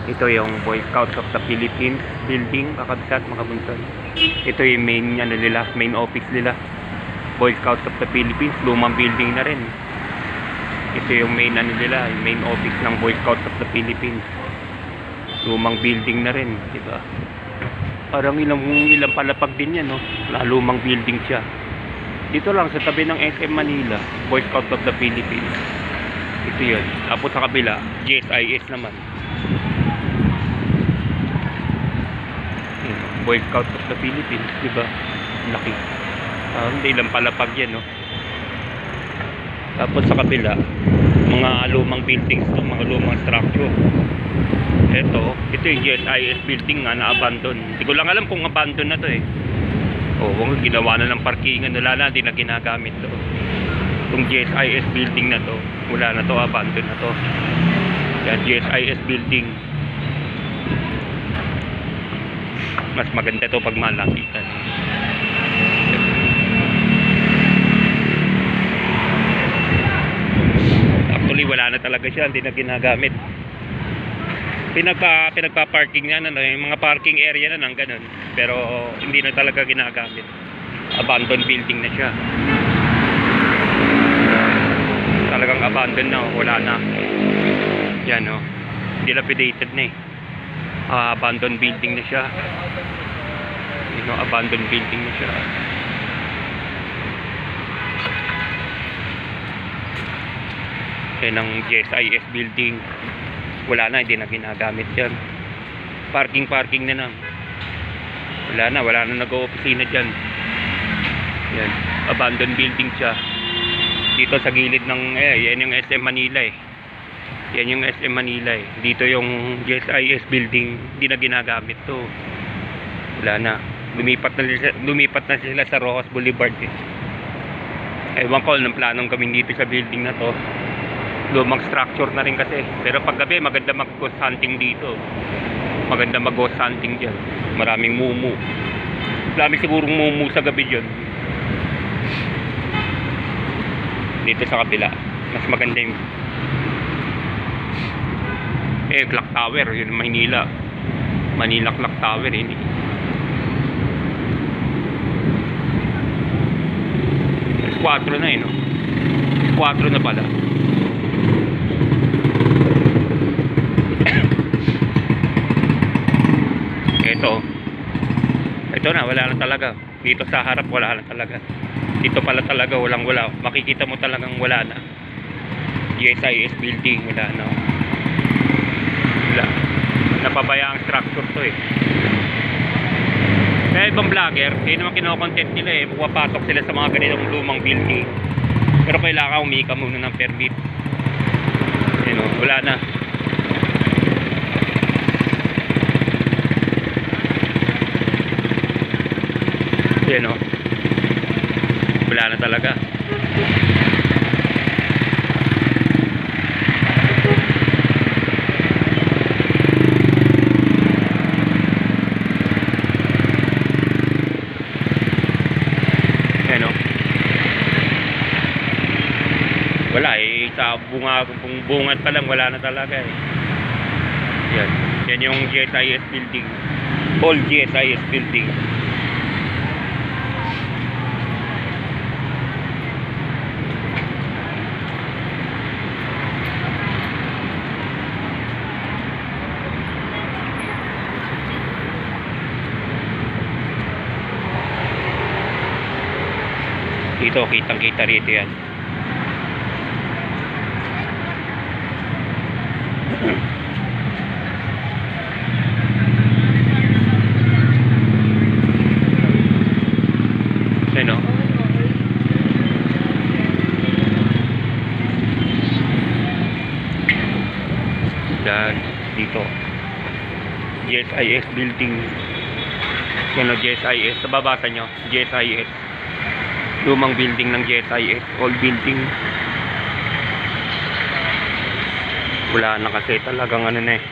Ito yung Boy Scouts of the Philippines building, kakabsat mga bunson. Ito yung main ano nila, main office nila. Boy Scouts of the Philippines, lumang building na rin. Ito yung main ano nila, yung main office ng Boy Scouts of the Philippines. Lumang building na rin, di ba? Parang ilang palapag din yan, no? Lumang building siya. Dito lang sa tabi ng SM Manila, Boy Scouts of the Philippines. Ito yun. Tapos sa kabila, GSIS naman. Boy Scouts of the Philippines, di ba? Laki. Hindi lang palapag yan, no? Tapos sa kabila, mga lumang buildings to, mga lumang structure. Ito yung GSIS building nga na-abandon. Hindi ko lang alam kung abandon na to eh. Ginawa na ng parkingan, wala na, hindi na ginagamit to. Itong GSIS building na to, wala na to, abandon na to. Yan, GSIS building. Mas maganda to pag malapitan. Actually wala na talaga siya, hindi na ginagamit. Pinagpa-parking na, yung mga parking area na nang ganun, pero hindi na talaga ginagamit. Abandoned building na siya. Talagang abandoned na, wala na. Yan dilapidated na eh. Abandoned building na siya. Abandoned building na siya. Yan ang GSIS building. Wala na, hindi na ginagamit yan. Parking na lang. Wala na nag-o-opisina dyan. Yan, abandoned building siya. Dito sa gilid ng yan yung SM Manila eh. Yan yung SM Manila eh. Dito yung GSIS building, hindi na ginagamit to. Wala na. Lumipat na sila sa Rojas Boulevard eh. Ewan ko anong planong gawin dito sa building na to. Lumang structure na rin kasi. Pero pag gabi maganda mag-ghost hunting dito. Maganda mag-ghost hunting dyan. Maraming mumu. Marami sigurong mumu sa gabi dyan. Dito sa kabila mas maganda yung Clock Tower, yun Manila Clock Tower yun eh. 4 na eh, no? 4 na pala. Ito na, wala na talaga. Dito sa harap wala na talaga. Dito pala talaga wala. Makikita mo talagang wala na. GSIS building, wala na. Wala. Napabayaan structure to eh. Kaya ibang vlogger, hindi naman kinokontent nila eh. Pupapasok sila sa mga ganitong lumang building. Pero kailangan umika muna ng permit. Wala na. Yan wala na talaga. Wala eh, sa bungat pa lang wala na talaga eh. Yan yung GSIS building, all GSIS building. Dito kitang kita rito yan. Dan dito GSIS building. GSIS, nababasa nyo GSIS, lumang building ng GSIS, old building. Wala na kasi, talagang ano na eh,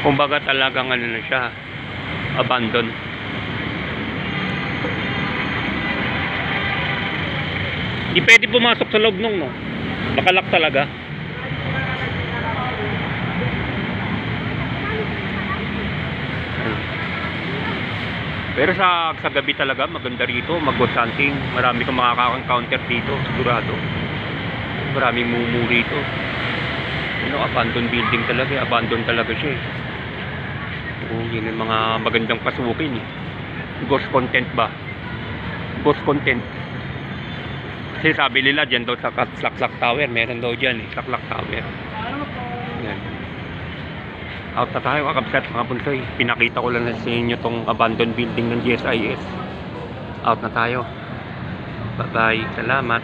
kumbaga talagang ano na siya, abandon. Hindi pwede pumasok sa loob nung nakalak talaga. Pero sa gabi talaga maganda rito, mag-ghost hunting. Marami kang makaka-encounter dito, sigurado. Maraming mumu rito. Abandoned building talaga, abandoned talaga siya eh. Yun yung mga magandang pasukin eh. Ghost content ba? Ghost content. Kasi sabi nila dyan daw sa Slaklak Tower, meron daw dyan eh, Slaklak Tower. Yan. Out na tayo mga kabsat, mga bunsoy. Pinakita ko lang na sa inyo tong abandoned building ng GSIS. Out na tayo. Bye bye, salamat.